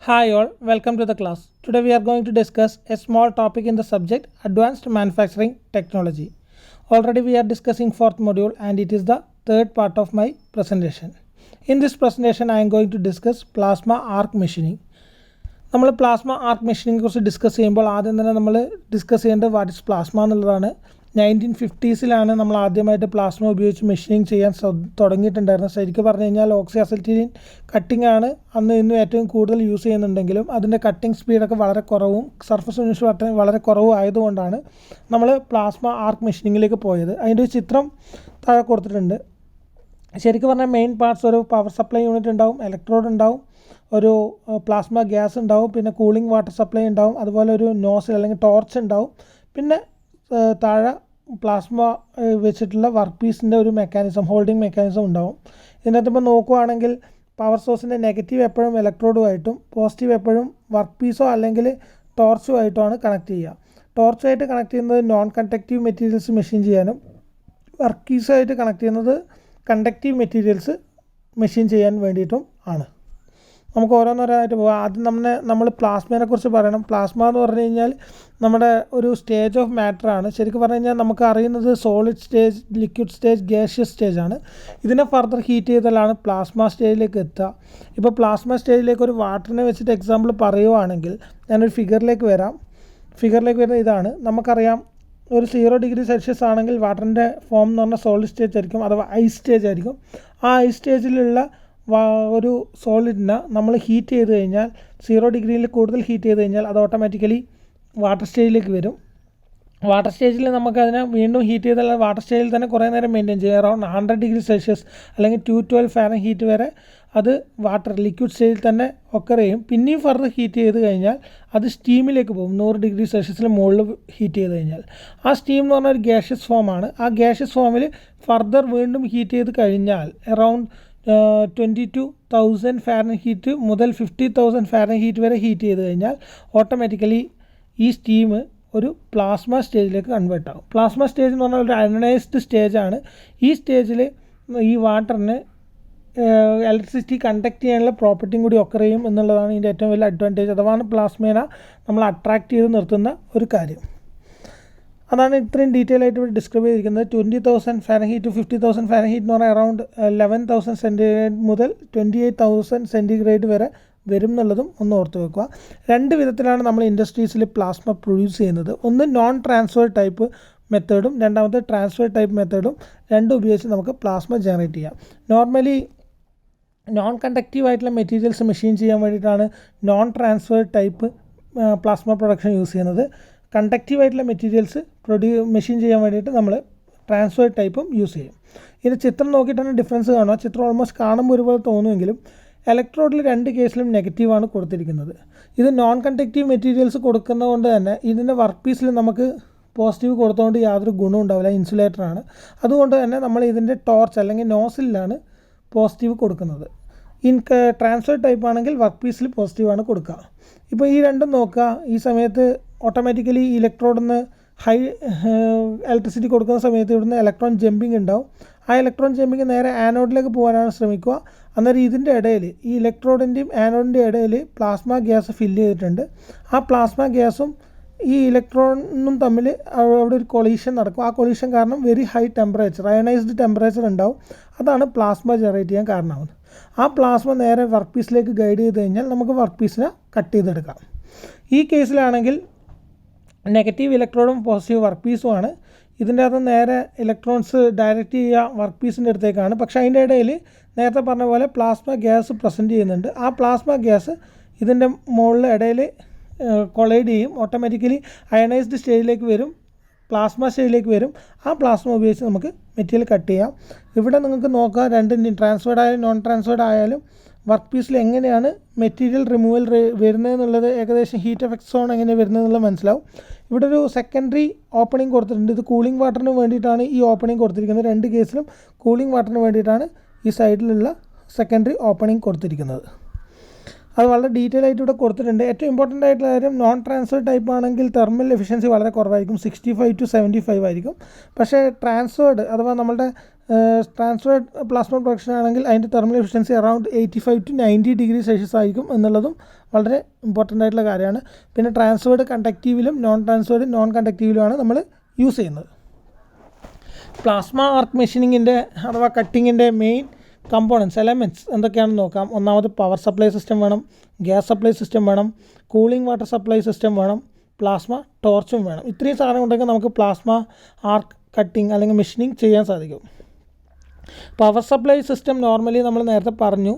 Hi all, welcome to the class. Today we are going to discuss a small topic in the subject Advanced Manufacturing Technology. Already we are discussing fourth module and it is the third part of my presentation. In this presentation I am going to discuss plasma arc machining. നമ്മൾ plasma arc മെഷീനിനെ കുറിച്ച് discuss ചെയ്യുമ്പോൾ ആദ്യം തന്നെ നമ്മൾ discuss ചെയ്യേണ്ടത് what is plasma എന്നുള്ളതാണ്. 1950s നമ്മൾ ആദ്യമായിട്ട് പ്ലാസ്മ ഉപയോഗിച്ച് മെഷീനിങ് ചെയ്യാൻ തുടങ്ങിയിട്ടുണ്ടായിരുന്നത്. ശരിക്കും പറഞ്ഞു കഴിഞ്ഞാൽ ഓക്സി അസറ്റൈലിൻ കട്ടിംഗ് ആണ് അന്ന് ഇന്നും ഏറ്റവും കൂടുതൽ യൂസ് ചെയ്യുന്നുണ്ടെങ്കിലും അതിൻ്റെ കട്ടിംഗ് സ്പീഡൊക്കെ വളരെ കുറവും സർഫസ് ഫിനിഷ് വളരെ കുറവും ആയതുകൊണ്ടാണ് നമ്മൾ പ്ലാസ്മ ആർക്ക് മെഷീനിങ്ങിലേക്ക് പോയത്. അതിൻ്റെ ഒരു ചിത്രം താഴെ കൊടുത്തിട്ടുണ്ട്. ശരിക്കും പറഞ്ഞാൽ മെയിൻ പാർട്സ് ഒരു പവർ സപ്ലൈ യൂണിറ്റ് ഉണ്ടാവും, ഇലക്ട്രോഡ് ഉണ്ടാവും, ഒരു പ്ലാസ്മ ഗ്യാസ് ഉണ്ടാവും, പിന്നെ കൂളിംഗ് വാട്ടർ സപ്ലൈ ഉണ്ടാവും, അതുപോലെ ഒരു നോസിൽ അല്ലെങ്കിൽ ടോർച്ച് ഉണ്ടാവും, പിന്നെ താഴെ പ്ലാസ്മ വെച്ചിട്ടുള്ള വർക്ക് പീസിൻ്റെ ഒരു മെക്കാനിസം ഹോൾഡിംഗ് മെക്കാനിസം ഉണ്ടാവും. ഇതിനകത്ത് ഇപ്പോൾ നോക്കുകയാണെങ്കിൽ പവർ സോഴ്സിൻ്റെ നെഗറ്റീവ് എപ്പോഴും ഇലക്ട്രോഡുമായിട്ടും പോസിറ്റീവ് എപ്പോഴും വർക്ക് പീസോ അല്ലെങ്കിൽ ടോർച്ചുമായിട്ടുമാണ് കണക്ട് ചെയ്യുക. ടോർച്ചുമായിട്ട് കണക്ട് ചെയ്യുന്നത് നോൺ കണ്ടക്റ്റീവ് മെറ്റീരിയൽസ് മെഷീൻ ചെയ്യാനും വർക്ക് പീസുമായിട്ട് കണക്ട് ചെയ്യുന്നത് കണ്ടക്റ്റീവ് മെറ്റീരിയൽസ് മെഷീൻ ചെയ്യാൻ വേണ്ടിയിട്ടും ആണ്. നമുക്ക് ഓരോന്നോരോന്നായിട്ട് പോകാം. ആദ്യം നമ്മൾ പ്ലാസ്മയെ കുറിച്ച് പറയണം. പ്ലാസ്മ എന്ന് പറഞ്ഞു കഴിഞ്ഞാൽ നമ്മുടെ ഒരു സ്റ്റേജ് ഓഫ് മാറ്ററാണ്. ശരിക്കും പറഞ്ഞു കഴിഞ്ഞാൽ നമുക്ക് അറിയുന്നത് solid stage, liquid stage, gaseous സ്റ്റേജാണ്. ഇതിനെ ഫർദർ ഹീറ്റ് ചെയ്താലാണ് പ്ലാസ്മ സ്റ്റേജിലേക്ക് എത്തുക. ഇപ്പോൾ പ്ലാസ്മ സ്റ്റേജിലേക്ക് ഒരു വാട്ടറിനെ വെച്ചിട്ട് എക്സാമ്പിൾ പറയുവാണെങ്കിൽ ഞാനൊരു ഫിഗറിലേക്ക് വരുന്നത് ഇതാണ്. നമുക്കറിയാം ഒരു 0 ഡിഗ്രി സെൽഷ്യസ് ആണെങ്കിൽ വാട്ടറിൻ്റെ ഫോം എന്ന് പറഞ്ഞാൽ സോളിഡ് സ്റ്റേജ് ആയിരിക്കും, അഥവാ ഐസ് സ്റ്റേജ് ആയിരിക്കും. ആ ഐസ് സ്റ്റേജിലുള്ള ഒരു സോളിഡിനെ നമ്മൾ ഹീറ്റ് ചെയ്ത് കഴിഞ്ഞാൽ 0 ഡിഗ്രിയിൽ കൂടുതൽ ഹീറ്റ് ചെയ്ത് കഴിഞ്ഞാൽ അത് ഓട്ടോമാറ്റിക്കലി വാട്ടർ സ്റ്റേജിലേക്ക് വരും. വാട്ടർ സ്റ്റേജിൽ നമുക്കതിനെ വീണ്ടും ഹീറ്റ് ചെയ്താൽ വാട്ടർ സ്റ്റേജിൽ തന്നെ കുറേ നേരം മെയിൻറ്റെയിൻ ചെയ്യും. അറൗണ്ട് 100 ഡിഗ്രി സെൽഷ്യസ് അല്ലെങ്കിൽ 212 ഫാരൻഹീറ്റ് വരെ അത് വാട്ടർ ലിക്വിഡ് സ്റ്റേജിൽ തന്നെ ഒക്കർ ചെയ്യും. പിന്നെയും ഫർദർ ഹീറ്റ് ചെയ്ത് കഴിഞ്ഞാൽ അത് സ്റ്റീമിലേക്ക് പോകും. 100 ഡിഗ്രി സെൽഷ്യസിന് മുകളിൽ ഹീറ്റ് ചെയ്ത് കഴിഞ്ഞാൽ ആ സ്റ്റീം എന്ന് പറഞ്ഞാൽ ഒരു ഗ്യാഷ്യസ് ഫോമാണ്. ആ ഗ്യാഷ്യസ് ഫോമിൽ ഫർദർ വീണ്ടും ഹീറ്റ് ചെയ്ത് കഴിഞ്ഞാൽ അറൗണ്ട് 22,000 ഫാരൻഹീറ്റ് മുതൽ 50,000 ഫാരൻഹീറ്റ് വരെ ഹീറ്റ് ചെയ്ത് കഴിഞ്ഞാൽ ഓട്ടോമാറ്റിക്കലി ഈ സ്റ്റീം ഒരു പ്ലാസ്മ സ്റ്റേജിലേക്ക് കൺവേർട്ട് ആകും. പ്ലാസ്മ സ്റ്റേജ് എന്ന് പറഞ്ഞാൽ ഒരു അയണൈസ്ഡ് സ്റ്റേജാണ്. ഈ സ്റ്റേജിൽ ഈ വാട്ടറിന് ഇലക്ട്രിസിറ്റി കണ്ടക്ട് ചെയ്യാനുള്ള പ്രോപ്പർട്ടിയും കൂടി ഒക്കർ ചെയ്യും എന്നുള്ളതാണ് ഇതിൻ്റെ ഏറ്റവും വലിയ അഡ്വാൻറ്റേജ്. അഥവാണ് പ്ലാസ്മേനെ നമ്മൾ അട്രാക്റ്റ് ചെയ്ത് നിർത്തുന്ന ഒരു കാര്യം. അതാണ് ഇത്രയും ഡീറ്റെയിൽ ആയിട്ട് ഇവിടെ ഡിസ്ക്രൈബ് ചെയ്തിരിക്കുന്നത്. 20,000 ഫാരൻഹീറ്റ് ടു 50,000 ഫാരൻഹീറ്റ് എന്ന് പറഞ്ഞാൽ അറൗണ്ട് 11,000 സെൻറ്റിഗ്രേഡ് മുതൽ 28,000 സെൻറ്റിഗ്രേഡ് വരെ വരും എന്നുള്ളതും ഒന്ന് ഓർത്ത് വെക്കുക. രണ്ട് വിധത്തിലാണ് നമ്മൾ ഇൻഡസ്ട്രീസിൽ പ്ലാസ്മ പ്രൊഡ്യൂസ് ചെയ്യുന്നത്. ഒന്ന് നോൺ ട്രാൻസ്ഫർ ടൈപ്പ് മെത്തേഡും രണ്ടാമത്തെ ട്രാൻസ്ഫർ ടൈപ്പ് മെത്തേഡും രണ്ടും ഉപയോഗിച്ച് നമുക്ക് പ്ലാസ്മ ജനറേറ്റ് ചെയ്യാം. നോർമലി നോൺ കണ്ടക്റ്റീവ് ആയിട്ടുള്ള മെറ്റീരിയൽസ് മെഷീൻ ചെയ്യാൻ വേണ്ടിയിട്ടാണ് non transfer type plasma production use ചെയ്യുന്നത്. കണ്ടക്റ്റീവ് ആയിട്ടുള്ള മെറ്റീരിയൽസ് മെഷീൻ ചെയ്യാൻ വേണ്ടിയിട്ട് നമ്മൾ ട്രാൻസ്ഫർ ടൈപ്പും യൂസ് ചെയ്യും. ഇതിൻ്റെ ചിത്രം നോക്കിയിട്ടാണ് ഡിഫറൻസ് കാണുക. ചിത്രം ഓൾമോസ്റ്റ് കാണുമ്പോൾ ഒരുപോലെ തോന്നുമെങ്കിലും ഇലക്ട്രോഡിൽ രണ്ട് കേസിലും നെഗറ്റീവാണ് കൊടുത്തിരിക്കുന്നത്. ഇത് നോൺ കണ്ടക്റ്റീവ് മെറ്റീരിയൽസ് കൊടുക്കുന്നതുകൊണ്ട് തന്നെ ഇതിൻ്റെ വർക്ക് പീസിൽ നമുക്ക് പോസിറ്റീവ് കൊടുത്തുകൊണ്ട് യാതൊരു ഗുണവും ഉണ്ടാവില്ല, ഇൻസുലേറ്ററാണ്. അതുകൊണ്ട് തന്നെ നമ്മൾ ഇതിൻ്റെ ടോർച്ച് അല്ലെങ്കിൽ നോസിലാണ് പോസിറ്റീവ് കൊടുക്കുന്നത്. ട്രാൻസ്ഫർ ടൈപ്പ് ആണെങ്കിൽ വർക്ക് പീസിൽ പോസിറ്റീവാണ് കൊടുക്കുക. ഇപ്പോൾ ഈ രണ്ടും നോക്കുക. ഈ സമയത്ത് ഓട്ടോമാറ്റിക്കലി ഇലക്ട്രോഡിന് ഹൈ ഇലക്ട്രിസിറ്റി കൊടുക്കുന്ന സമയത്ത് ഇവിടുന്ന് ഇലക്ട്രോൺ ജമ്പിങ് ഉണ്ടാവും. ആ ഇലക്ട്രോൺ ജമ്പിങ് നേരെ ആനോഡിലേക്ക് പോകാനാണ് ശ്രമിക്കുക. അന്നേരം ഇതിൻ്റെ ഇടയിൽ ഈ ഇലക്ട്രോഡിൻ്റെയും ആനോഡിൻ്റെയും ഇടയിൽ പ്ലാസ്മ ഗ്യാസ് ഫില്ല് ചെയ്തിട്ടുണ്ട്. ആ പ്ലാസ്മ ഗ്യാസും ഈ ഇലക്ട്രോണും തമ്മിൽ അവിടെ ഒരു കൊളീഷൻ നടക്കും. ആ കൊളീഷൻ കാരണം very high temperature, ionised temperature ഉണ്ടാവും. അതാണ് പ്ലാസ്മ ജനറേറ്റ് ചെയ്യാൻ കാരണമാകുന്നത്. ആ പ്ലാസ്മ നേരെ വർക്ക് പീസിലേക്ക് ഗൈഡ് ചെയ്ത് കഴിഞ്ഞാൽ നമുക്ക് വർക്ക് പീസിനെ കട്ട് ചെയ്തെടുക്കാം. ഈ കേസിലാണെങ്കിൽ നെഗറ്റീവ് ഇലക്ട്രോഡും പോസിറ്റീവ് വർക്ക് പീസുമാണ്. ഇതിൻ്റെ അകത്ത് നേരെ ഇലക്ട്രോൺസ് ഡയറക്റ്റ് ചെയ്യുക വർക്ക് പീസിൻ്റെ അടുത്തേക്കാണ്. പക്ഷേ അതിൻ്റെ ഇടയിൽ നേരത്തെ പറഞ്ഞ പോലെ പ്ലാസ്മ ഗ്യാസ് പ്രസൻറ്റ് ചെയ്യുന്നുണ്ട്. ആ പ്ലാസ്മ ഗ്യാസ് ഇതിൻ്റെ മുകളിൽ ഇടയിൽ കൊളൈഡ് ചെയ്യും. ഓട്ടോമാറ്റിക്കലി അയണൈസ്ഡ് സ്റ്റേജിലേക്ക് വരും, പ്ലാസ്മ സ്റ്റേജിലേക്ക് വരും. ആ പ്ലാസ്മ ഉപയോഗിച്ച് നമുക്ക് മെറ്റീരിയൽ കട്ട് ചെയ്യാം. ഇവിടെ നിങ്ങൾക്ക് നോക്കാം, രണ്ടിൻ്റെയും ട്രാൻസ്ഫേർഡ് ആയാലും നോൺ ട്രാൻസ്ഫേർഡ് ആയാലും വർക്ക് പീസിൽ എങ്ങനെയാണ് മെറ്റീരിയൽ റിമൂവൽ വരുന്നതെന്നുള്ളത്, ഏകദേശം ഹീറ്റ് എഫക്ട് സോൺ എങ്ങനെ വരുന്നതെന്നുള്ളത് മനസ്സിലാവും. ഇവിടെ ഒരു സെക്കൻഡറി ഓപ്പണിംഗ് കൊടുത്തിട്ടുണ്ട്. ഇത് കൂളിംഗ് വാട്ടറിന് വേണ്ടിയിട്ടാണ് ഈ ഓപ്പണിംഗ് കൊടുത്തിരിക്കുന്നത്. രണ്ട് കേസിലും കൂളിംഗ് വാട്ടറിന് വേണ്ടിയിട്ടാണ് ഈ സൈഡിലുള്ള സെക്കൻഡറി ഓപ്പണിംഗ് കൊടുത്തിരിക്കുന്നത്. അത് വളരെ ഡീറ്റെയിൽ ആയിട്ട് ഇവിടെ കൊടുത്തിട്ടുണ്ട്. ഏറ്റവും ഇമ്പോർട്ടൻ്റ് ആയിട്ടുള്ള കാര്യം, നോൺ ട്രാൻസ്ഫർ ടൈപ്പ് ആണെങ്കിൽ തെർമൽ എഫിഷ്യൻസി വളരെ കുറവായിരിക്കും, 65 to 75 ആയിരിക്കും. പക്ഷേ ട്രാൻസ്ഫേർഡ് അഥവാ നമ്മളുടെ ട്രാൻസ്ഫേർഡ് പ്ലാസ്മ പ്രൊഡക്ഷൻ ആണെങ്കിൽ അതിൻ്റെ thermal efficiency around 85 to 90 degree Celsius ആയിരിക്കും എന്നുള്ളതും വളരെ ഇമ്പോർട്ടൻ്റ് ആയിട്ടുള്ള കാര്യമാണ്. പിന്നെ ട്രാൻസ്ഫേർഡ് കണ്ടക്റ്റീവിലും നോൺ കണ്ടക്റ്റീവിലുമാണ് നമ്മൾ യൂസ് ചെയ്യുന്നത്. പ്ലാസ്മ ആർക്ക് മെഷീനിങ്ങിൻ്റെ അഥവാ കട്ടിങ്ങിൻ്റെ മെയിൻ കമ്പോണൻസ് എലമെൻറ്റ്സ് എന്തൊക്കെയാണെന്ന് നോക്കാം. ഒന്നാമത് പവർ സപ്ലൈ സിസ്റ്റം വേണം, ഗ്യാസ് സപ്ലൈ സിസ്റ്റം വേണം, കൂളിംഗ് വാട്ടർ സപ്ലൈ സിസ്റ്റം വേണം, പ്ലാസ്മ ടോർച്ചും വേണം. ഇത്രയും സാധനം ഉണ്ടെങ്കിൽ നമുക്ക് പ്ലാസ്മ ആർക്ക് കട്ടിങ് അല്ലെങ്കിൽ മെഷീനിങ് ചെയ്യാൻ സാധിക്കും. പവർ സപ്ലൈ സിസ്റ്റം നോർമലി നമ്മൾ നേരത്തെ പറഞ്ഞു,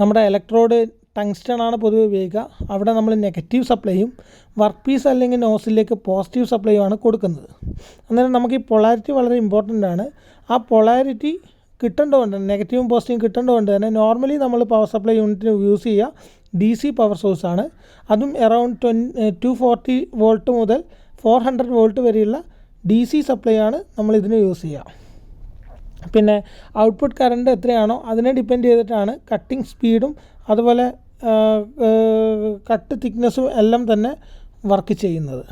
നമ്മുടെ ഇലക്ട്രോഡ് ടങ്സ്റ്റൺ ആണ് പൊതുവെ ഉപയോഗിക്കുക. അവിടെ നമ്മൾ നെഗറ്റീവ് സപ്ലൈയും വർക്ക് പീസ് അല്ലെങ്കിൽ നോസിലേക്ക് പോസിറ്റീവ് സപ്ലൈയുമാണ് കൊടുക്കുന്നത്. അന്നേരം നമുക്ക് ഈ പൊളാരിറ്റി വളരെ ഇമ്പോർട്ടൻ്റ് ആണ്. ആ പൊളാരിറ്റി കിട്ടേണ്ടതുകൊണ്ട് നെഗറ്റീവും പോസിറ്റീവും കിട്ടേണ്ടതുകൊണ്ട് തന്നെ നോർമലി നമ്മൾ പവർ സപ്ലൈ യൂണിറ്റിന് യൂസ് ചെയ്യുക DC പവർ സോഴ്സാണ്. അതും അറൗണ്ട് 240 വോൾട്ട് മുതൽ 400 വോൾട്ട് വരെയുള്ള DC സപ്ലൈ ആണ് നമ്മൾ ഇതിന് യൂസ് ചെയ്യുക. പിന്നെ ഔട്ട്പുട്ട് കറണ്ട് എത്രയാണോ അതിനെ ഡിപ്പെൻഡ് ചെയ്തിട്ടാണ് കട്ടിങ് സ്പീഡും അതുപോലെ കട്ട് തിക്നെസ്സും എല്ലാം തന്നെ വർക്ക് ചെയ്യുന്നത്.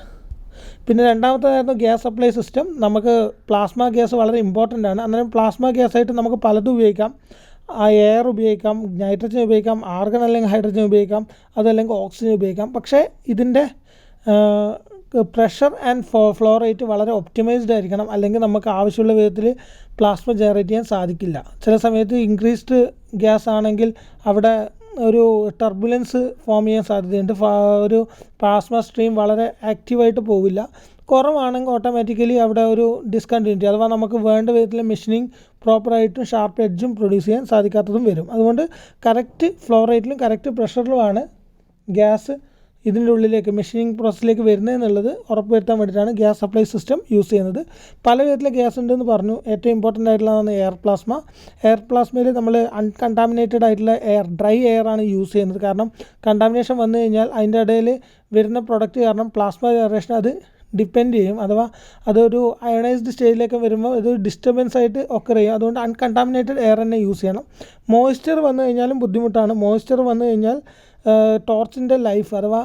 പിന്നെ രണ്ടാമത്തേതായിരുന്നു ഗ്യാസ് സപ്ലൈ സിസ്റ്റം. നമുക്ക് പ്ലാസ്മ ഗ്യാസ് വളരെ ഇമ്പോർട്ടൻ്റ് ആണ്. അന്നേരം പ്ലാസ്മ ഗ്യാസായിട്ട് നമുക്ക് പലതും ഉപയോഗിക്കാം. എയർ ഉപയോഗിക്കാം, നൈട്രജൻ ഉപയോഗിക്കാം, ആർഗൺ അല്ലെങ്കിൽ ഹൈഡ്രജൻ ഉപയോഗിക്കാം, അതല്ലെങ്കിൽ ഓക്സിജൻ ഉപയോഗിക്കാം. പക്ഷേ ഇതിൻ്റെ പ്രഷർ ആൻഡ് ഫ്ലോ റേറ്റ് വളരെ ഒപ്റ്റിമൈസ്ഡ് ആയിരിക്കണം, അല്ലെങ്കിൽ നമുക്ക് ആവശ്യമുള്ള വിധത്തിൽ പ്ലാസ്മ ജനറേറ്റ് ചെയ്യാൻ സാധിക്കില്ല. ചില സമയത്ത് ഇൻക്രീസ്ഡ് ഗ്യാസ് ആണെങ്കിൽ അവിടെ ഒരു ടർബുലൻസ് ഫോം ചെയ്യാൻ സാധ്യതയുണ്ട്. ഒരു പ്ലാസ്മ സ്ട്രീം വളരെ ആക്റ്റീവായിട്ട് പോവില്ല. കുറവാണെങ്കിൽ ഓട്ടോമാറ്റിക്കലി അവിടെ ഒരു ഡിസ്കണ്ടിന്യൂറ്റി അഥവാ നമുക്ക് വേണ്ട വിധത്തിൽ മെഷീനിങ് പ്രോപ്പറായിട്ടും ഷാർപ്പ് എഡ്ജും പ്രൊഡ്യൂസ് ചെയ്യാൻ സാധിക്കാത്തതും വരും. അതുകൊണ്ട് കറക്റ്റ് ഫ്ലോ റേറ്റിലും കറക്റ്റ് പ്രഷറിലുമാണ് ഗ്യാസ് ഇതിൻ്റെ ഉള്ളിലേക്ക് മെഷീനിങ് പ്രോസസ്സിലേക്ക് വരുന്നതെന്നുള്ളത് ഉറപ്പുവരുത്താൻ വേണ്ടിയിട്ടാണ് ഗ്യാസ് സപ്ലൈ സിസ്റ്റം യൂസ് ചെയ്യുന്നത്. പല വിധത്തിലെ ഗ്യാസ് ഉണ്ടെന്ന് പറഞ്ഞു. ഏറ്റവും ഇമ്പോർട്ടൻ്റ് ആയിട്ടുള്ളതാണ് എയർ പ്ലാസ്മ. എയർ പ്ലാസ്മയിൽ നമ്മൾ അൺകണ്ടാമിനേറ്റഡ് ആയിട്ടുള്ള ഡ്രൈ എയർ ആണ് യൂസ് ചെയ്യുന്നത്. കാരണം കണ്ടാമിനേഷൻ വന്നു കഴിഞ്ഞാൽ അതിൻ്റെ ഇടയിൽ വരുന്ന പ്രൊഡക്റ്റ് കാരണം പ്ലാസ്മ ജനറേഷൻ അത് ഡിപ്പെൻഡ് ചെയ്യും. അഥവാ അതൊരു അയണൈസ്ഡ് സ്റ്റേജിലേക്ക് വരുമ്പോൾ ഇത് ഡിസ്റ്റർബൻസ് ആയിട്ട് ഒക്കെ ചെയ്യും. അതുകൊണ്ട് അൺകണ്ടാമിനേറ്റഡ് എയർ തന്നെ യൂസ് ചെയ്യണം. മോയ്സ്ചർ വന്നു കഴിഞ്ഞാലും ബുദ്ധിമുട്ടാണ്. മോയ്സ്ചർ വന്നു കഴിഞ്ഞാൽ ടോർച്ചിൻ്റെ ലൈഫ് അഥവാ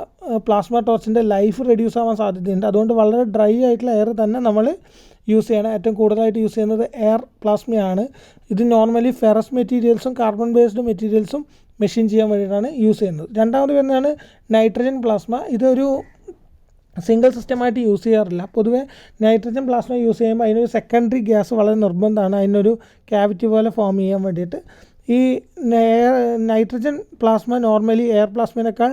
പ്ലാസ്മ ടോർച്ചിൻ്റെ ലൈഫ് റെഡ്യൂസ് ആവാൻ സാധ്യതയുണ്ട്. അതുകൊണ്ട് വളരെ ഡ്രൈ ആയിട്ടുള്ള എയർ തന്നെ നമ്മൾ യൂസ് ചെയ്യണം. ഏറ്റവും കൂടുതലായിട്ട് യൂസ് ചെയ്യുന്നത് എയർ പ്ലാസ്മയാണ്. ഇത് നോർമലി ഫെറസ് മെറ്റീരിയൽസും കാർബൺ ബേസ്ഡ് മെറ്റീരിയൽസും മെഷീൻ ചെയ്യാൻ വേണ്ടിയിട്ടാണ് യൂസ് ചെയ്യുന്നത്. രണ്ടാമത് വരുന്നതാണ് നൈട്രജൻ പ്ലാസ്മ. ഇതൊരു സിംഗിൾ സിസ്റ്റമായിട്ട് യൂസ് ചെയ്യാറില്ല. പൊതുവേ നൈട്രജൻ പ്ലാസ്മ യൂസ് ചെയ്യുമ്പോൾ അതിനൊരു സെക്കൻഡറി ഗ്യാസ് വളരെ നിർബന്ധമാണ്, അതിനൊരു ക്യാവിറ്റി പോലെ ഫോം ചെയ്യാൻ വേണ്ടിയിട്ട്. ഈ നൈട്രജൻ പ്ലാസ്മ നോർമലി എയർ പ്ലാസ്മേനേക്കാൾ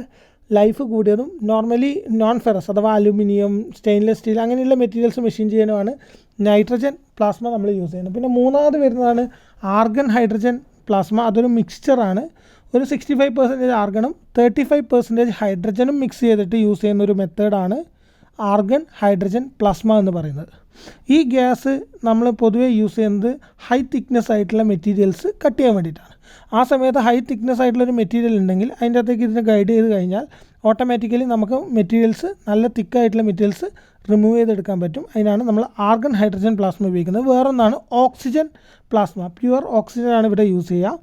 ലൈഫ് കൂടിയതും നോർമലി നോൺ ഫെറസ് അഥവാ അലുമിനിയം, സ്റ്റെയിൻലെസ് സ്റ്റീൽ അങ്ങനെയുള്ള മെറ്റീരിയൽസ് മെഷീൻ ചെയ്യാനുമാണ് നൈട്രജൻ പ്ലാസ്മ നമ്മൾ യൂസ് ചെയ്യുന്നത്. പിന്നെ മൂന്നാമത് വരുന്നതാണ് ആർഗൺ ഹൈഡ്രജൻ പ്ലാസ്മ. അതൊരു മിക്സ്ചറാണ്. ഒരു 65% ആർഗണും 35% ഹൈഡ്രജനും മിക്സ് ചെയ്തിട്ട് യൂസ് ചെയ്യുന്ന ഒരു മെത്തേഡാണ് ആർഗൺ ഹൈഡ്രജൻ പ്ലാസ്മ എന്ന് പറയുന്നത്. ഈ ഗ്യാസ് നമ്മൾ പൊതുവേ യൂസ് ചെയ്യുന്നത് ഹൈ തിക്നെസ് ആയിട്ടുള്ള മെറ്റീരിയൽസ് കട്ട് ചെയ്യാൻ വേണ്ടിയിട്ടാണ്. ആ സമയത്ത് ഹൈ തിക്നെസ് ആയിട്ടുള്ളൊരു മെറ്റീരിയൽ ഉണ്ടെങ്കിൽ അതിൻ്റെ അകത്തേക്ക് ഇതിനെ ഗൈഡ് ചെയ്ത് കഴിഞ്ഞാൽ ഓട്ടോമാറ്റിക്കലി നമുക്ക് മെറ്റീരിയൽസ് നല്ല തിക്കായിട്ടുള്ള മെറ്റീരിയൽസ് റിമൂവ് ചെയ്തെടുക്കാൻ പറ്റും. അതിനാണ് നമ്മൾ ആർഗൺ ഹൈഡ്രജൻ പ്ലാസ്മ ഉപയോഗിക്കുന്നത്. വേറൊന്നാണ് ഓക്സിജൻ പ്ലാസ്മ. പ്യുവർ ഓക്സിജനാണ് ഇവിടെ യൂസ് ചെയ്യുക.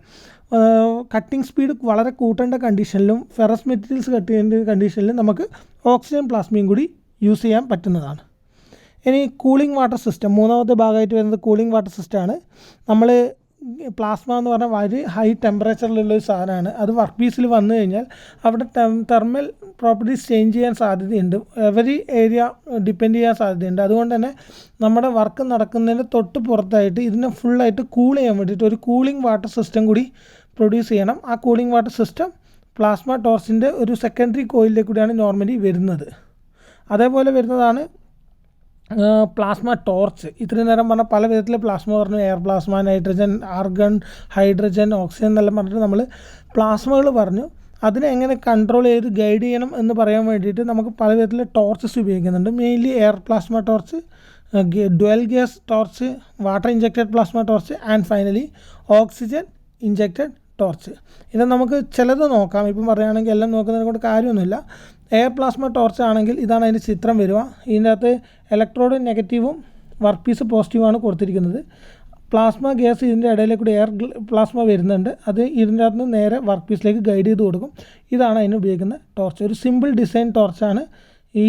കട്ടിങ് സ്പീഡ് വളരെ കൂട്ടേണ്ട കണ്ടീഷനിലും ഫെറസ് മെറ്റീരിയൽസ് കട്ട് ചെയ്യേണ്ട കണ്ടീഷനിലും നമുക്ക് ഓക്സിജൻ പ്ലാസ്മയും കൂടി യൂസ് ചെയ്യാൻ പറ്റുന്നതാണ്. ഇനി കൂളിംഗ് വാട്ടർ സിസ്റ്റം, മൂന്നാമത്തെ ഭാഗമായിട്ട് വരുന്നത് കൂളിംഗ് വാട്ടർ സിസ്റ്റമാണ്. നമ്മൾ പ്ലാസ്മ എന്ന് പറഞ്ഞാൽ വളരെ ഹൈ ടെമ്പറേച്ചറിലുള്ളൊരു സാധനമാണ്. അത് വർക്ക് പീസിൽ വന്നു കഴിഞ്ഞാൽ അവിടെ തെർമൽ പ്രോപ്പർട്ടീസ് ചേഞ്ച് ചെയ്യാൻ സാധ്യതയുണ്ട്. എവരി ഏരിയ ഡിപ്പെൻഡ് ചെയ്യാൻ സാധ്യതയുണ്ട്. അതുകൊണ്ട് തന്നെ നമ്മുടെ വർക്ക് നടക്കുന്നതിന് തൊട്ട് പുറത്തായിട്ട് ഇതിനെ ഫുള്ളായിട്ട് കൂൾ ചെയ്യാൻ വേണ്ടിയിട്ട് ഒരു കൂളിംഗ് വാട്ടർ സിസ്റ്റം കൂടി പ്രൊഡ്യൂസ് ചെയ്യണം. ആ കൂളിംഗ് വാട്ടർ സിസ്റ്റം പ്ലാസ്മ ടോർച്ചിൻ്റെ ഒരു സെക്കൻഡറി കോയിലിലേക്ക് കൂടിയാണ് നോർമലി വരുന്നത്. അതേപോലെ വരുന്നതാണ് പ്ലാസ്മ ടോർച്ച്. ഇത്രയും നേരം പറഞ്ഞാൽ പല വിധത്തിലെ പ്ലാസ്മ പറഞ്ഞു. Air plasma, nitrogen, argon, hydrogen, oxygen എന്നെല്ലാം പറഞ്ഞിട്ട് നമ്മൾ പ്ലാസ്മകൾ പറഞ്ഞു. അതിനെ എങ്ങനെ കൺട്രോൾ ചെയ്ത് ഗൈഡ് ചെയ്യണം എന്ന് പറയാൻ വേണ്ടിയിട്ട് നമുക്ക് പല വിധത്തിലെ ടോർച്ചസ് ഉപയോഗിക്കുന്നുണ്ട്. Mainly air plasma torch, dual gas torch, water injected plasma torch and finally oxygen injected torch. ഇത് നമുക്ക് ചിലത് നോക്കാം. ഇപ്പം പറയുകയാണെങ്കിൽ എല്ലാം നോക്കുന്നതിനെ കൊണ്ട് കാര്യമൊന്നുമില്ല. എയർ പ്ലാസ്മ ടോർച്ച് ആണെങ്കിൽ ഇതാണ് അതിൻ്റെ ചിത്രം വരിക. ഇതിൻ്റെ അകത്ത് ഇലക്ട്രോഡ് നെഗറ്റീവും വർക്ക് പീസ് പോസിറ്റീവുമാണ് കൊടുത്തിരിക്കുന്നത്. പ്ലാസ്മ ഗ്യാസ് ഇതിൻ്റെ ഇടയിലേക്ക് കൂടി എയർ പ്ലാസ്മ വരുന്നുണ്ട്. അത് ഇതിൻ്റെ അകത്ത് നിന്ന് നേരെ വർക്ക് പീസിലേക്ക് ഗൈഡ് ചെയ്ത് കൊടുക്കും. ഇതാണ് അതിന് ഉപയോഗിക്കുന്ന ടോർച്ച്. ഒരു സിമ്പിൾ ഡിസൈൻ ടോർച്ചാണ് ഈ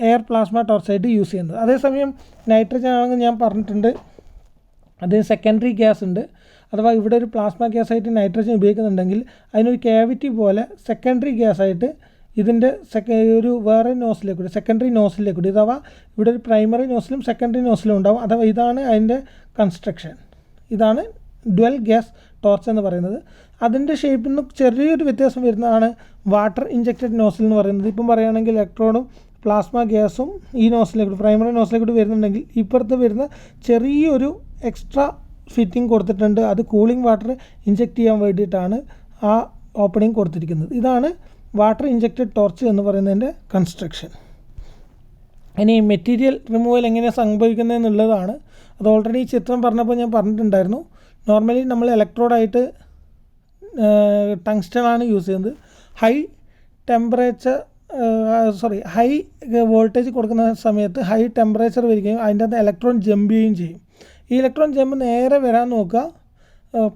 എയർ പ്ലാസ്മ ടോർച്ചായിട്ട് യൂസ് ചെയ്യുന്നത്. അതേസമയം നൈട്രജൻ ആണെങ്കിൽ ഞാൻ പറഞ്ഞിട്ടുണ്ട് അതിന് സെക്കൻഡറി ഗ്യാസ് ഉണ്ട്. അഥവാ ഇവിടെ ഒരു പ്ലാസ്മ ഗ്യാസായിട്ട് നൈട്രജൻ ഉപയോഗിക്കുന്നുണ്ടെങ്കിൽ അതിനൊരു ക്യാവിറ്റി പോലെ സെക്കൻഡറി ഗ്യാസായിട്ട് ഇതിൻ്റെ ഒരു വേറെ നോസിലേക്ക് കൂടി സെക്കൻഡറി നോസിലേക്ക് കൂടി, അഥവാ ഇവിടെ ഒരു പ്രൈമറി നോസിലും സെക്കൻഡറി നോസിലും ഉണ്ടാവും. അഥവാ ഇതാണ് അതിൻ്റെ കൺസ്ട്രക്ഷൻ. ഇതാണ് ഡ്വൽ ഗ്യാസ് ടോർച്ച് എന്ന് പറയുന്നത്. അതിൻ്റെ ഷേപ്പിൽ നിന്ന് ചെറിയൊരു വ്യത്യാസം വരുന്നതാണ് വാട്ടർ ഇഞ്ചക്റ്റഡ് നോസിൽ എന്ന് പറയുന്നത്. ഇപ്പം പറയുകയാണെങ്കിൽ ഇലക്ട്രോണും പ്ലാസ്മ ഗ്യാസും ഈ നോസിലേക്ക് പ്രൈമറി നോസിലേക്ക് വരുന്നുണ്ടെങ്കിൽ ഇപ്പുറത്ത് വരുന്ന ചെറിയൊരു എക്സ്ട്രാ ഫിറ്റിംഗ് കൊടുത്തിട്ടുണ്ട്. അത് കൂളിംഗ് വാട്ടർ ഇഞ്ചെക്റ്റ് ചെയ്യാൻ വേണ്ടിയിട്ടാണ് ആ ഓപ്പണിംഗ് കൊടുത്തിരിക്കുന്നത്. ഇതാണ് വാട്ടർ ഇഞ്ചക്റ്റഡ് ടോർച്ച് എന്ന് പറയുന്നതിൻ്റെ കൺസ്ട്രക്ഷൻ. ഇനി മെറ്റീരിയൽ റിമൂവൽ എങ്ങനെയാണ് സംഭവിക്കുന്നത് എന്നുള്ളതാണ്. അത് ഓൾറെഡി ചിത്രം പറഞ്ഞപ്പോൾ ഞാൻ പറഞ്ഞിട്ടുണ്ടായിരുന്നു. നോർമലി നമ്മൾ ഇലക്ട്രോഡായിട്ട് ടങ്സ്റ്റണാണ് യൂസ് ചെയ്യുന്നത്. ഹൈ വോൾട്ടേജ് കൊടുക്കുന്ന സമയത്ത് ഹൈ ടെമ്പറേച്ചർ വരികയും അതിൻ്റെ അകത്ത് ഇലക്ട്രോൺ ജമ്പ് ചെയ്യുകയും ചെയ്യും. ഈ ഇലക്ട്രോൺ ജമ്പ് നേരെ വരാൻ നോക്കുക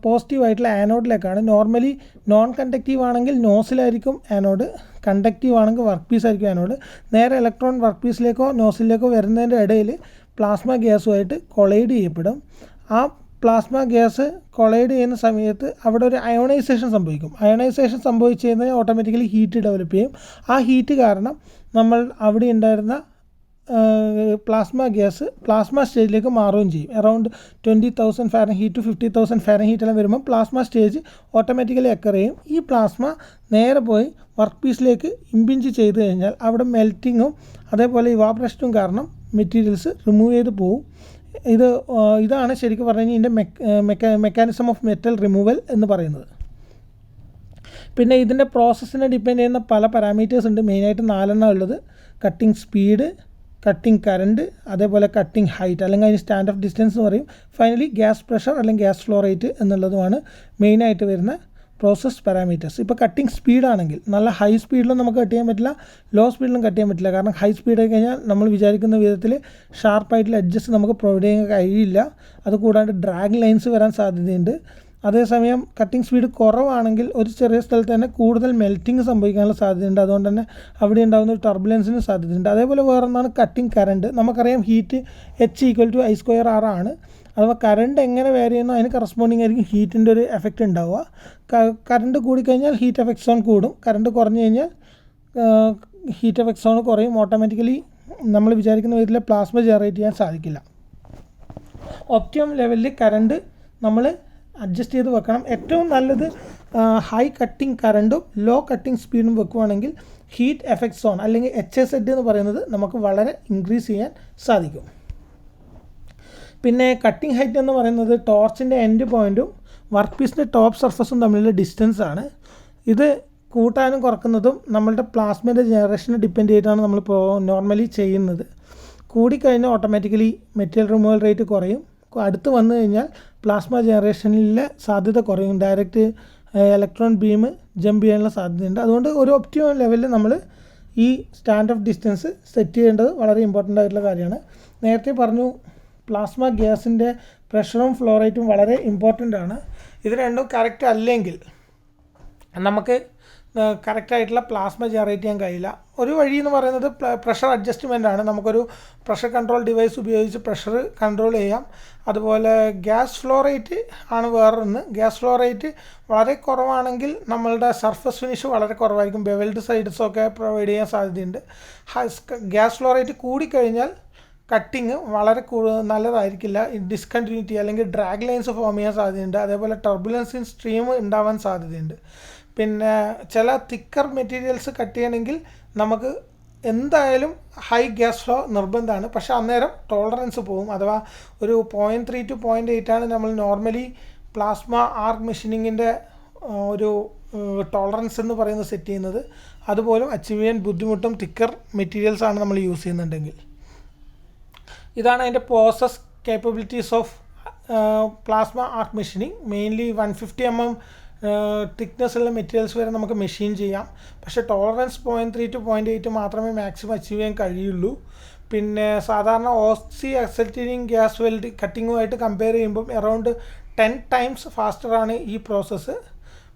പോസിറ്റീവായിട്ടുള്ള ആനോഡിലേക്കാണ്. നോർമലി നോൺ കണ്ടക്റ്റീവ് ആണെങ്കിൽ നോസിലായിരിക്കും ആനോഡ്, കണ്ടക്റ്റീവ് ആണെങ്കിൽ വർക്ക് പീസ് ആയിരിക്കും ആനോഡ്. നേരെ ഇലക്ട്രോൺ വർക്ക് പീസിലേക്കോ നോസിലേക്കോ വരുന്നതിൻ്റെ ഇടയിൽ പ്ലാസ്മ ഗ്യാസുമായിട്ട് കൊളൈഡ് ചെയ്യപ്പെടും. ആ പ്ലാസ്മ ഗ്യാസ് കൊളൈഡ് ചെയ്യുന്ന സമയത്ത് അവിടെ ഒരു അയോണൈസേഷൻ സംഭവിക്കും. അയോണൈസേഷൻ സംഭവിച്ച് കഴിഞ്ഞാൽ ഓട്ടോമാറ്റിക്കലി ഹീറ്റ് ഡെവലപ്പ് ചെയ്യും. ആ ഹീറ്റ് കാരണം നമ്മൾ അവിടെ ഉണ്ടായിരുന്ന പ്ലാസ്മ ഗ്യാസ് പ്ലാസ്മ സ്റ്റേജിലേക്ക് മാറുകയും ചെയ്യും. അറൗണ്ട് 20,000 ഫാരൻഹീറ്റ് ടു 50,000 ഫാരൻഹീറ്റ് എല്ലാം വരുമ്പോൾ പ്ലാസ്മ സ്റ്റേജ് ഓട്ടോമാറ്റിക്കലി അക്കർ ചെയ്യും. ഈ പ്ലാസ്മ നേരെ പോയി വർക്ക് പീസിലേക്ക് ഇമ്പിഞ്ച് ചെയ്ത് കഴിഞ്ഞാൽ അവിടെ മെൽറ്റിങ്ങും അതേപോലെ ഇവാപറേഷനും കാരണം മെറ്റീരിയൽസ് റിമൂവ് ചെയ്ത് പോകും. ഇതാണ് ശരിക്കും പറഞ്ഞു കഴിഞ്ഞാൽ ഇതിൻ്റെ മെക്കാനിസം ഓഫ് മെറ്റൽ റിമൂവൽ എന്ന് പറയുന്നത്. പിന്നെ ഇതിൻ്റെ പ്രോസസ്സിനെ ഡിപ്പെൻഡ് ചെയ്യുന്ന പല പാരാമീറ്റേഴ്സ് ഉണ്ട്. മെയിനായിട്ട് 4 ഉള്ളത്. കട്ടിങ് സ്പീഡ്, കട്ടിങ് കറണ്ട്, അതേപോലെ കട്ടിങ് ഹൈറ്റ് അല്ലെങ്കിൽ അതിന് സ്റ്റാൻഡ് ഓഫ് ഡിസ്റ്റൻസ് എന്ന് പറയും. ഫൈനലി ഗ്യാസ് പ്രഷർ അല്ലെങ്കിൽ ഗ്യാസ് ഫ്ലോ റേറ്റ് എന്നുള്ളതുമാണ് മെയിനായിട്ട് വരുന്ന പ്രോസസ് പാരാമീറ്റേഴ്സ്. ഇപ്പോൾ കട്ടിങ് സ്പീഡാണെങ്കിൽ നല്ല ഹൈ സ്പീഡിലും നമുക്ക് കട്ട് ചെയ്യാൻ പറ്റില്ല, ലോ സ്പീഡിലും കട്ട് ചെയ്യാൻ പറ്റില്ല. കാരണം ഹൈ സ്പീഡ് ആയി കഴിഞ്ഞാൽ നമ്മൾ വിചാരിക്കുന്ന വിധത്തിൽ ഷാർപ്പായിട്ടുള്ള എഡ്ജസ് നമുക്ക് പ്രൊവൈഡ് ചെയ്യാൻ കഴിയില്ല. അതുകൂടാണ്ട് ഡ്രാഗ് ലൈൻസ് വരാൻ സാധ്യതയുണ്ട്. അതേസമയം കട്ടിങ് സ്പീഡ് കുറവാണെങ്കിൽ ഒരു ചെറിയ സ്ഥലത്ത് തന്നെ കൂടുതൽ മെൽറ്റിങ് സംഭവിക്കാനുള്ള സാധ്യതയുണ്ട്. അതുകൊണ്ട് തന്നെ അവിടെ ഉണ്ടാകുന്ന ഒരു ടർബുലൻസിന് സാധ്യതയുണ്ട്. അതേപോലെ വേറൊന്നാണ് കട്ടിങ് കറണ്ട്. നമുക്കറിയാം ഹീറ്റ് H=I²R ആണ്. അഥവാ കറണ്ട് എങ്ങനെ വേരി ചെയ്യുന്നോ അതിന് കറസ്പോണ്ടിങ് ആയിരിക്കും ഹീറ്റിൻ്റെ ഒരു എഫക്റ്റ് ഉണ്ടാവുക. കറണ്ട് കൂടിക്കഴിഞ്ഞാൽ ഹീറ്റ് എഫക്റ്റ് സോൺ കൂടും, കറണ്ട് കുറഞ്ഞു കഴിഞ്ഞാൽ ഹീറ്റ് എഫക്റ്റ് സോൺ കുറയും. ഓട്ടോമാറ്റിക്കലി നമ്മൾ വിചാരിക്കുന്ന വിധത്തിൽ പ്ലാസ്മ ജനറേറ്റ് ചെയ്യാൻ സാധിക്കില്ല. ഒപ്റ്റിമം ലെവലിൽ കറണ്ട് നമ്മൾ അഡ്ജസ്റ്റ് ചെയ്ത് വെക്കണം. ഏറ്റവും നല്ലത് ഹൈ കട്ടിങ് കറണ്ടും ലോ കട്ടിങ് സ്പീഡും വെക്കുകയാണെങ്കിൽ ഹീറ്റ് എഫക്റ്റ് സോൺ അല്ലെങ്കിൽ HSZ എന്ന് പറയുന്നത് നമുക്ക് വളരെ ഇൻക്രീസ് ചെയ്യാൻ സാധിക്കും. പിന്നെ കട്ടിങ് ഹൈറ്റ് എന്ന് പറയുന്നത് ടോർച്ചിൻ്റെ എൻഡ് പോയിൻറ്റും വർക്ക് പീസിൻ്റെ ടോപ്പ് സർഫസും തമ്മിലുള്ള ഡിസ്റ്റൻസ് ആണ്. ഇത് കൂട്ടാനും കുറക്കുന്നതും നമ്മളുടെ പ്ലാസ്മയുടെ ജനറേഷനെ ഡിപ്പെൻഡ് ചെയ്തിട്ടാണ് നമ്മൾ നോർമലി ചെയ്യുന്നത്. കൂടിക്കഴിഞ്ഞാൽ ഓട്ടോമാറ്റിക്കലി മെറ്റീരിയൽ റിമൂവൽ റേറ്റ് കുറയും. അടുത്ത് വന്നു കഴിഞ്ഞാൽ പ്ലാസ്മ ജനറേഷനിലെ സാധ്യത കുറയും. ഡയറക്റ്റ് ഇലക്ട്രോൺ ബീം ജമ്പ് ചെയ്യാനുള്ള സാധ്യതയുണ്ട്. അതുകൊണ്ട് ഒരു ഒപ്റ്റിമം ലെവലിൽ നമ്മൾ ഈ സ്റ്റാൻഡ് ഓഫ് ഡിസ്റ്റൻസ് സെറ്റ് ചെയ്യേണ്ടത് വളരെ ഇമ്പോർട്ടൻ്റ് ആയിട്ടുള്ള കാര്യമാണ്. നേരത്തെ പറഞ്ഞു പ്ലാസ്മ ഗ്യാസിൻ്റെ പ്രഷറും ഫ്ലോ റേറ്റും വളരെ ഇമ്പോർട്ടൻ്റ് ആണ്. ഇത് രണ്ടും കറക്റ്റ് അല്ലെങ്കിൽ നമുക്ക് കറക്റ്റായിട്ടുള്ള പ്ലാസ്മ ജനറേറ്റ് ചെയ്യാൻ കഴിയില്ല. ഒരു വഴി എന്ന് പറയുന്നത് പ്രഷർ അഡ്ജസ്റ്റ്മെൻ്റ് ആണ്. നമുക്കൊരു പ്രഷർ കൺട്രോൾ ഡിവൈസ് ഉപയോഗിച്ച് പ്രഷർ കൺട്രോൾ ചെയ്യാം. അതുപോലെ ഗ്യാസ് ഫ്ലോ റേറ്റ് ആണ് വേറൊന്ന്. ഗ്യാസ് ഫ്ലോ റേറ്റ് വളരെ കുറവാണെങ്കിൽ നമ്മളുടെ സർഫസ് ഫിനിഷ് വളരെ കുറവായിരിക്കും. ബെവൽഡ് സൈഡ്സൊക്കെ പ്രൊവൈഡ് ചെയ്യാൻ സാധ്യതയുണ്ട്. ഗ്യാസ് ഫ്ലോ റേറ്റ് കൂടിക്കഴിഞ്ഞാൽ കട്ടിങ് വളരെ നല്ലതായിരിക്കില്ല. ഡിസ്കണ്ടിന്യൂറ്റി അല്ലെങ്കിൽ ഡ്രാഗ് ലൈൻസ് ഫോം ചെയ്യാൻ സാധ്യതയുണ്ട്. അതേപോലെ ടർബുലൻസ് ഇൻ സ്ട്രീം ഉണ്ടാവാൻ സാധ്യതയുണ്ട്. പിന്നെ ചില തിക്കർ മെറ്റീരിയൽസ് കട്ട് ചെയ്യണമെങ്കിൽ നമുക്ക് എന്തായാലും ഹൈ ഗ്യാസ് ഫ്ലോ നിർബന്ധമാണ്. പക്ഷേ അന്നേരം ടോളറൻസ് പോകും. അഥവാ ഒരു 0.3 to 0.8 നമ്മൾ നോർമലി പ്ലാസ്മ ആർക്ക് മെഷീനിങ്ങിൻ്റെ ഒരു ടോളറൻസ് എന്ന് പറയുന്നത് സെറ്റ് ചെയ്യുന്നത്. അതുപോലും അച്ചീവ് ചെയ്യാൻ ബുദ്ധിമുട്ടും തിക്കർ മെറ്റീരിയൽസാണ് നമ്മൾ യൂസ് ചെയ്യുന്നുണ്ടെങ്കിൽ. ഇതാണ് അതിൻ്റെ process capabilities of plasma arc machining. Mainly 150 mm തിക്നെസ്സുള്ള മെറ്റീരിയൽസ് വരെ നമുക്ക് മെഷീൻ ചെയ്യാം. പക്ഷേ ടോളറൻസ് 0.3 to 0.8 മാത്രമേ മാക്സിമം അച്ചീവ് ചെയ്യാൻ കഴിയുള്ളൂ. പിന്നെ സാധാരണ ഓക്സി അസെറ്റിലിൻ ഗ്യാസ് വെൽഡ് കട്ടിങ്ങുമായിട്ട് കമ്പയർ ചെയ്യുമ്പം അറൗണ്ട് 10 times ഫാസ്റ്ററാണ് ഈ പ്രോസസ്സ്.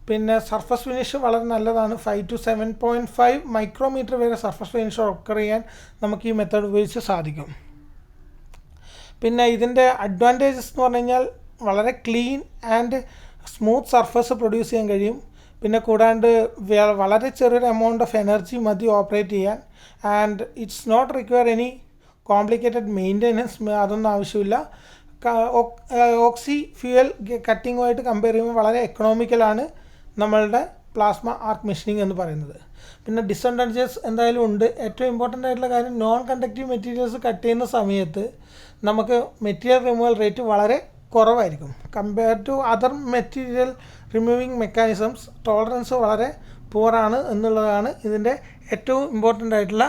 പിന്നെ സർഫസ് ഫിനിഷ് വളരെ നല്ലതാണ്. 5 to 7.5 മൈക്രോമീറ്റർ വരെ സർഫസ് ഫിനിഷ് ഒക്കർ ചെയ്യാൻ നമുക്ക് ഈ മെത്തേഡ് ഉപയോഗിച്ച് സാധിക്കും. പിന്നെ ഇതിൻ്റെ അഡ്വാൻറ്റേജസ് എന്ന് പറഞ്ഞു കഴിഞ്ഞാൽ വളരെ clean and smooth surface produce ചെയ്യാൻ കഴിയും. പിന്നെ കൂടാണ്ട് വളരെ ചെറിയൊരു എമൗണ്ട് ഓഫ് എനർജി മതി ഓപ്പറേറ്റ് ചെയ്യാൻ. And it's not require any complicated maintenance, അതൊന്നും ആവശ്യമില്ല. ഓക്സി ഫ്യൂവൽ കട്ടിങ്ങുമായിട്ട് കമ്പയർ ചെയ്യുമ്പോൾ വളരെ എക്കണോമിക്കലാണ് നമ്മളുടെ പ്ലാസ്മ ആർക്ക് മെഷീനിങ് എന്ന് പറയുന്നത്. പിന്നെ ഡിസഡ്വാൻറ്റേജസ് എന്തായാലും ഉണ്ട്. ഏറ്റവും ഇമ്പോർട്ടൻ്റ് ആയിട്ടുള്ള കാര്യം, നോൺ കണ്ടക്റ്റീവ് മെറ്റീരിയൽസ് കട്ട് ചെയ്യുന്ന സമയത്ത് നമുക്ക് മെറ്റീരിയൽ റിമൂവൽ റേറ്റ് വളരെ കുറവായിരിക്കും. Compare to other material removing mechanisms tolerance വളരെ പുവറാണ് എന്നുള്ളതാണ് ഇതിൻ്റെ ഏറ്റവും ഇമ്പോർട്ടൻ്റ് ആയിട്ടുള്ള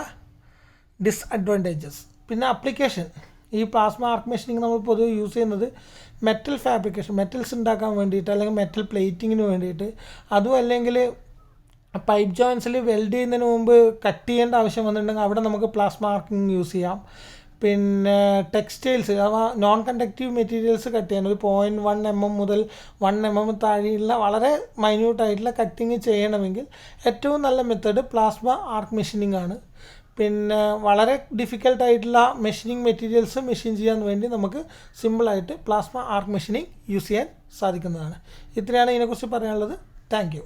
ഡിസ്അഡ്വാൻറ്റേജസ്. പിന്നെ അപ്ലിക്കേഷൻ, ഈ പ്ലാസ്മ ആർക്ക് മെഷീനിങ് നമ്മൾ പൊതുവെ യൂസ് ചെയ്യുന്നത് മെറ്റൽ ഫാബ്രിക്കേഷൻ, മെറ്റൽസ് ഉണ്ടാക്കാൻ വേണ്ടിയിട്ട്, അല്ലെങ്കിൽ മെറ്റൽ പ്ലേറ്റിങ്ങിന് വേണ്ടിയിട്ട്, അതും അല്ലെങ്കിൽ പൈപ്പ് ജോയിൻസിൽ വെൽഡ് ചെയ്യുന്നതിന് മുമ്പ് കട്ട് ചെയ്യേണ്ട ആവശ്യം വന്നിട്ടുണ്ടെങ്കിൽ അവിടെ നമുക്ക് പ്ലാസ്മ ആർക്കിങ് യൂസ് ചെയ്യാം. പിന്നെ ടെക്സ്റ്റൈൽസ് അഥവാ നോൺ കണ്ടക്റ്റീവ് മെറ്റീരിയൽസ് കട്ട് ചെയ്യാൻ ഒരു 0.1 mm മുതൽ 1 mm താഴെയുള്ള വളരെ മൈന്യൂട്ടായിട്ടുള്ള കട്ടിങ് ചെയ്യണമെങ്കിൽ ഏറ്റവും നല്ല മെത്തേഡ് പ്ലാസ്മ ആർക്ക് മെഷീനിങ് ആണ്. പിന്നെ വളരെ ഡിഫിക്കൽട്ടായിട്ടുള്ള മെഷീനിങ് മെറ്റീരിയൽസ് മെഷീൻ ചെയ്യാൻ വേണ്ടി നമുക്ക് സിമ്പിളായിട്ട് പ്ലാസ്മ ആർക്ക് മെഷീനിങ് യൂസ് ചെയ്യാൻ സാധിക്കുന്നതാണ്. ഇത്രയാണ് ഇതിനെക്കുറിച്ച് പറയാനുള്ളത്. Thank you.